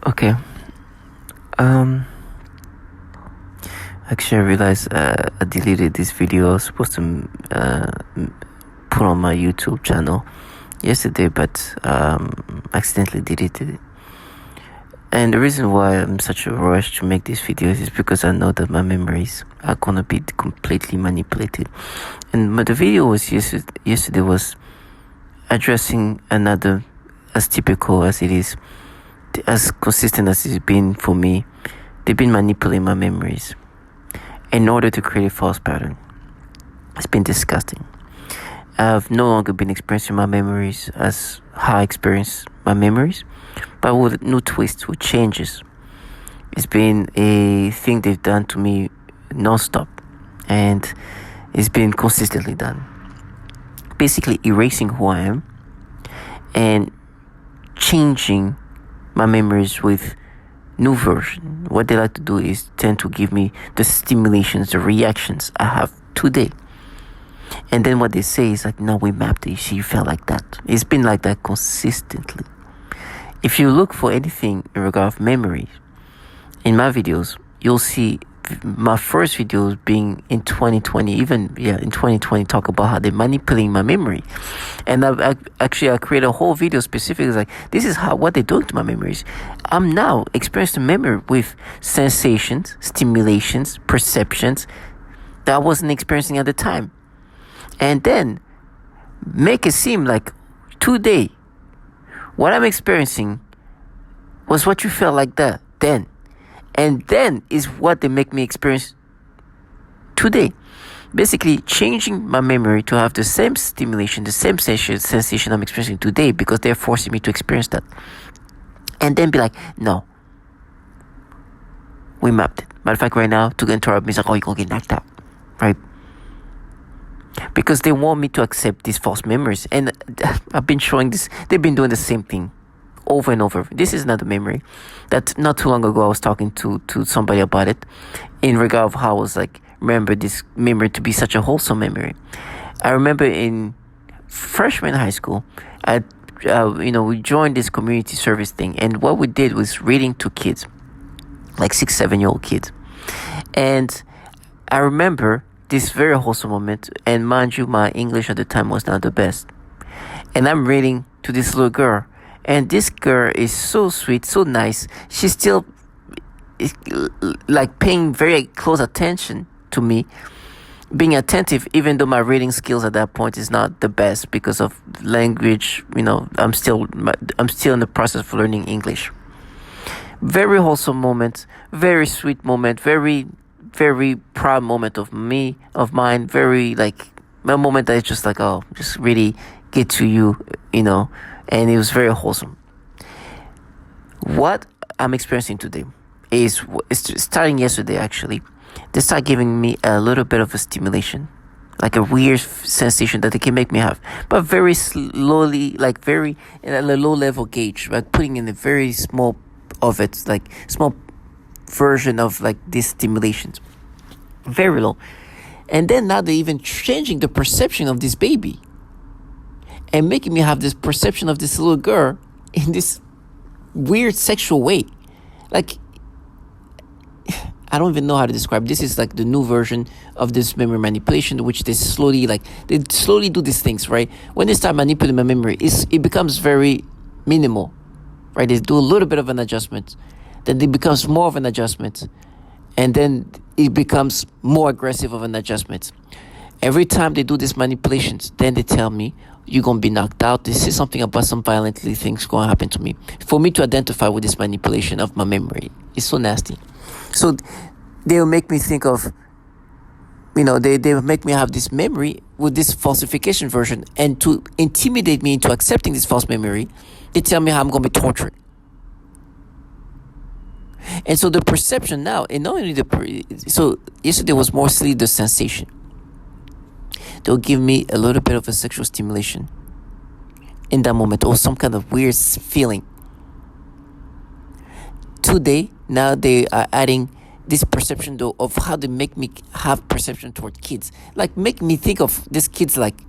Okay. Um. Actually, I realized I deleted this video. I was supposed to put on my YouTube channel yesterday, but accidentally deleted it. And the reason why I'm such a rush to make these videos is because I know that my memories are gonna be completely manipulated. And the video was yesterday was addressing another, as typical as it is, as consistent as it's been for me. They've been manipulating my memories in order to create a false pattern. It's been disgusting. I've no longer been experiencing my memories as how I experience my memories, but with new twists, with changes. It's been a thing they've done to me non-stop, and it's been consistently done. Basically erasing who I am and changing my memories with new version. What they like to do is tend to give me the stimulations, the reactions I have today. And then what they say is like, no, we mapped it. You see, you felt like that. It's been like that consistently. If you look for anything in regard of memory, in my videos, you'll see my first videos being in 2020, in 2020, talk about how they're manipulating my memory. And I created a whole video specifically like, this is what they're doing to my memories. I'm now experiencing memory with sensations, stimulations, perceptions that I wasn't experiencing at the time. And then make it seem like today, what I'm experiencing was what you felt like that then. And then is what they make me experience today. Basically, changing my memory to have the same stimulation, the same sensation I'm experiencing today because they're forcing me to experience that. And then be like, no, we mapped it. Matter of fact, right now, to interrupt me, it's like, oh, you're going to get knocked out. Right? Because they want me to accept these false memories. And I've been showing this. They've been doing the same thing over and over. This is another memory that not too long ago I was talking to somebody about it in regard of how I was like, remember this memory to be such a wholesome memory. I remember in freshman high school, we joined this community service thing, and what we did was reading to kids, like 6-7-year-old kids. And I remember this very wholesome moment, and mind you, my English at the time was not the best. And I'm reading to this little girl, and this girl is so sweet, so nice. She's still like paying very close attention to me, being attentive, even though my reading skills at that point is not the best because of language. I'm still in the process of learning English. Very wholesome moment, very sweet moment, very, very proud moment of mine. Very like a moment that is just like, oh, just really get to you, and it was very wholesome. What I'm experiencing today is starting yesterday, actually. They start giving me a little bit of a stimulation, like a weird sensation that they can make me have, but very slowly, like very in a low level gauge, like putting in a very small of it, like small version of like these stimulations, very low. And then now they're even changing the perception of this baby and making me have this perception of this little girl in this weird sexual way. Like, I don't even know how to describe. This is like the new version of this memory manipulation, which they slowly do these things, right? When they start manipulating my memory, it becomes very minimal, right? They do a little bit of an adjustment, then it becomes more of an adjustment, and then it becomes more aggressive of an adjustment. Every time they do these manipulations, then they tell me, you're going to be knocked out. They say something about some violently things going to happen to me. For me to identify with this manipulation of my memory, it's so nasty. So they'll make me think of, they'll make me have this memory with this falsification version. And to intimidate me into accepting this false memory, they tell me how I'm going to be tortured. And so the perception now, and not only so yesterday was mostly the sensation. They'll give me a little bit of a sexual stimulation in that moment, or some kind of weird feeling. Today, now they are adding this perception though of how they make me have perception toward kids, like make me think of these kids like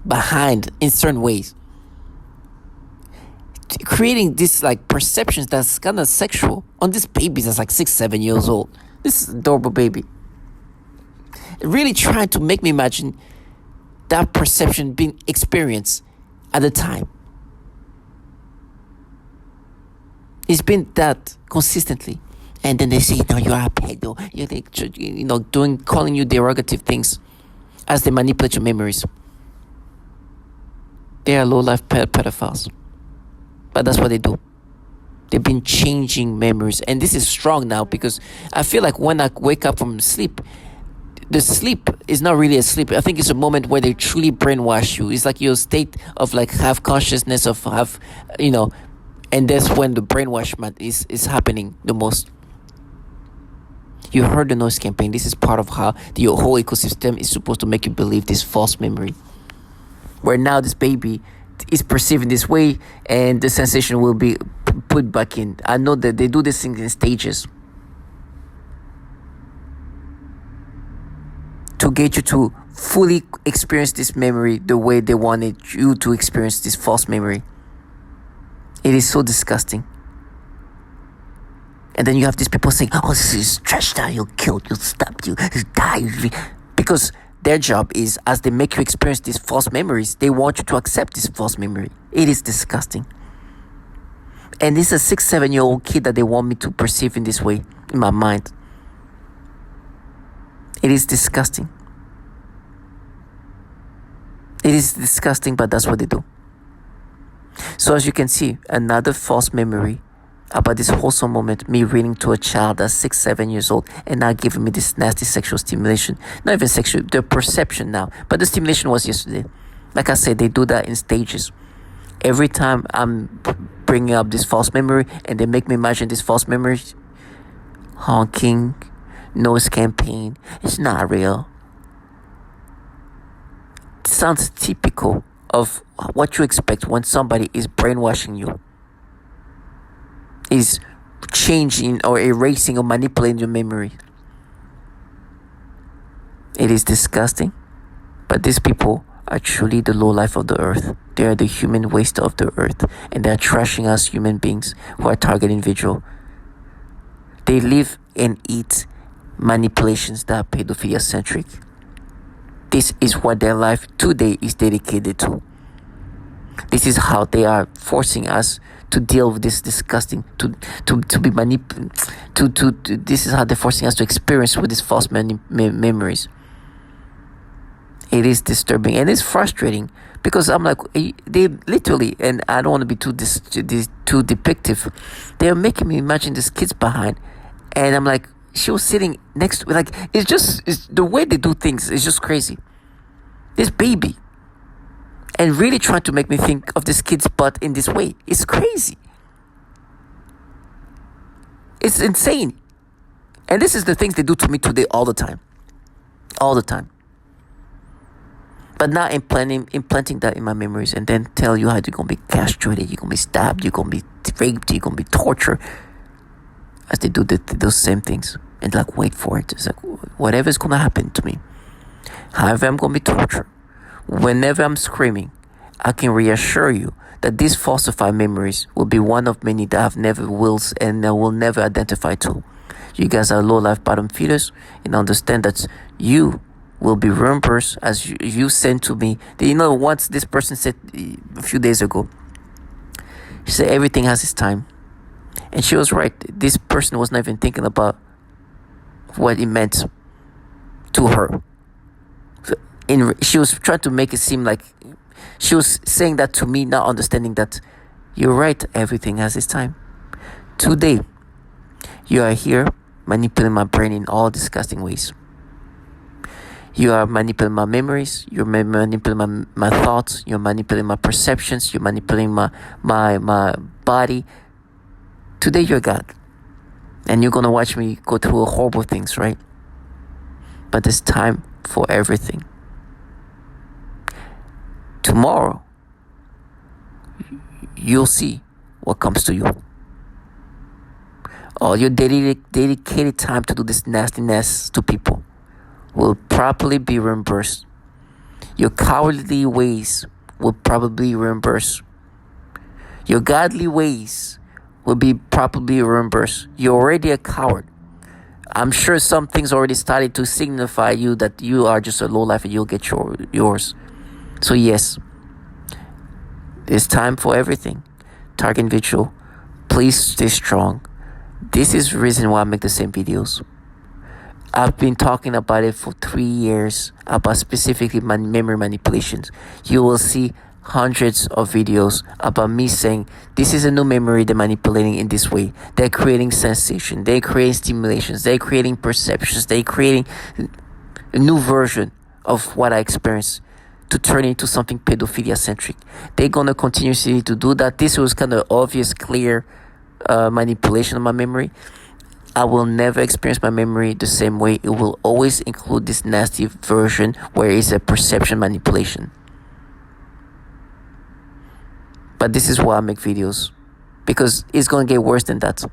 behind in certain ways. creating this like perceptions that's kind of sexual on this baby that's like 6-7 years old. This adorable baby. Really trying to make me imagine that perception being experienced at the time. It's been that consistently. And then they say, no, you're a pedo. You're calling you derogative things as they manipulate your memories. They are low-life pedophiles. But that's what they do. They've been changing memories. And this is strong now because I feel like when I wake up from sleep, the sleep is not really a sleep. I think it's a moment where they truly brainwash you. It's like your state of like half consciousness of and that's when the brainwash is happening the most. You heard the noise campaign. This is part of how your whole ecosystem is supposed to make you believe this false memory. Where now this baby is perceived in this way and the sensation will be put back in. I know that they do this thing in stages to get you to fully experience this memory the way they wanted you to experience this false memory. It is so disgusting. And then you have these people saying, oh, this is trash now, you'll kill, you'll stab, you die. Because their job is, as they make you experience these false memories, they want you to accept this false memory. It is disgusting. And this is a 6-7-year-old kid that they want me to perceive in this way, in my mind. It is disgusting. It is disgusting, but that's what they do. So as you can see, another false memory about this wholesome moment, me reading to a child that's 6-7 years old and now giving me this nasty sexual stimulation. Not even sexual, the perception now. But the stimulation was yesterday. Like I said, they do that in stages. Every time I'm bringing up this false memory and they make me imagine this false memory, honking, noise campaign, it's not real. It sounds typical of what you expect when somebody is brainwashing you, is changing or erasing or manipulating your memory. It is disgusting, but these people are truly the low life of the earth. They are the human waste of the earth, and they are trashing us human beings who are target individual. They live and eat manipulations that are pedophilia centric. This is what their life today is dedicated to. This is how they are forcing us to deal with this disgusting, to be manipulated. This is how they're forcing us to experience with these false memories. It is disturbing and it's frustrating because I'm like, they literally, and I don't want to be too depictive. They're making me imagine this kid's behind, and I'm like, she was sitting next to me. Like, it's the way they do things is just crazy. This baby. And really trying to make me think of this kid's butt in this way. It's crazy. It's insane. And this is the things they do to me today all the time. All the time. But now implanting that in my memories and then tell you how you're going to be castrated, you're going to be stabbed, you're going to be raped, you're going to be tortured. As they do those same things. And like, wait for it. It's like, whatever's going to happen to me. However, I'm going to be tortured. Whenever I'm screaming, I can reassure you that these falsified memories will be one of many that I've never wills and I will never identify to. You guys are low-life bottom feeders and understand that you will be reimbursed as you sent to me. Once this person said a few days ago, she said everything has its time. And she was right. This person was not even thinking about what it meant to her. She was trying to make it seem like she was saying that to me, not understanding that you're right, everything has its time. Today, you are here manipulating my brain in all disgusting ways. You are manipulating my memories, you're manipulating my thoughts, you're manipulating my perceptions, you're manipulating my body. Today, you're God. And you're going to watch me go through horrible things, right? But there's time for everything. Tomorrow, you'll see what comes to you. All your dedicated time to do this nastiness to people will probably be reimbursed. Your cowardly ways will probably be reimbursed. Your godly ways will be properly reimbursed. You're already a coward. I'm sure some things already started to signify you that you are just a low life and you'll get yours. So yes, it's time for everything. Target Vigil, please stay strong. This is the reason why I make the same videos. I've been talking about it for 3 years, about specifically memory manipulations. You will see hundreds of videos about me saying this is a new memory they're manipulating in this way. They're creating sensation, they're creating stimulations, they're creating perceptions, they're creating a new version of what I experienced to turn into something pedophilia centric. They're gonna continuously to do that. This was kind of obvious, clear manipulation of my memory. I will never experience my memory the same way. It will always include this nasty version where it's a perception manipulation. But this is why I make videos, because it's gonna get worse than that.